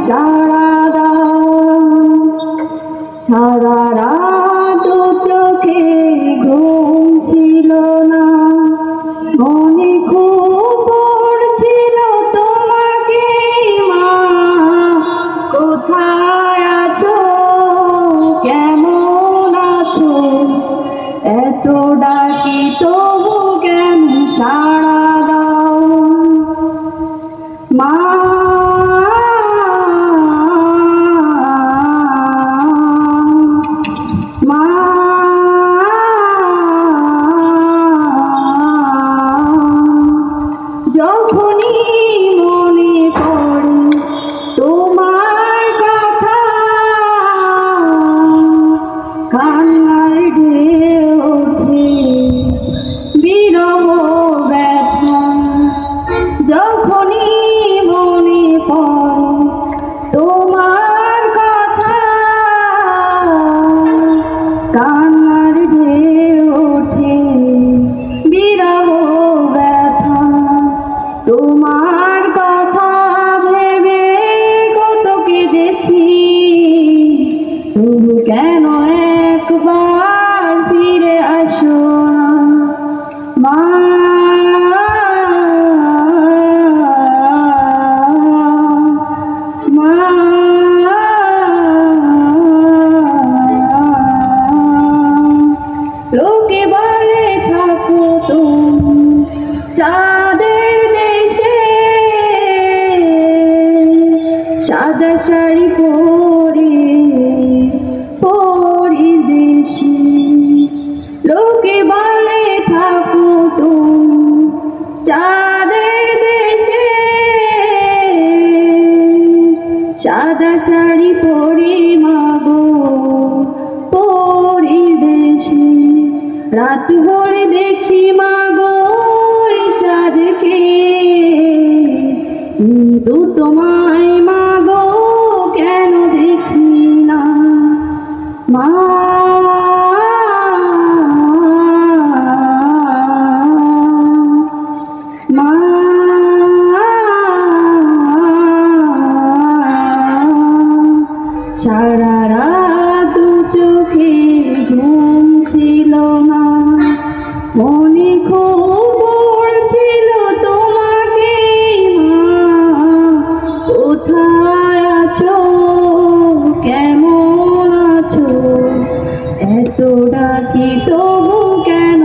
সাড়া দাও। সারা রাত চোখে ঘুম ছিল না, মনে খুব পড়ছিল তোমাকে মা, কোথায় আছো, কেমন আছো, এত ডাকি তবু কেন সাড়া দাও মা। মা যখনই মনে পড়ে তোমার কথা, কান্নার ঢেউ ওঠে বিরহ ব্যথা। যখনই মনে পড়ে তোমার কথা, কান্নার ঢেউ ওঠে বিরহ ব্যথা। তোমার কথা ভেবে কত কেঁদেছি, তবু কেন একবার ফিরে আসো না মা। মা লোকে বলে থাকো তুমি চাঁদের দেশে, সাদা শাড়ি পরে পরিদেশে। লোকে বলে থাকো তুমি চাঁদের দেশে, সাদা শাড়ি পরে মাগো পরিদেশে। রাত হলে দেখি মাগো চাঁদকে, কিন্তু তোমায় মাগো কেন দেখি না মা। মা সারা রাত চোখে ঘুম ছিল না, মনে খুব পড়ছিল তোমাকে মা, কোথায় আছো, কেমন আছো, এত ডাকি তবু কেন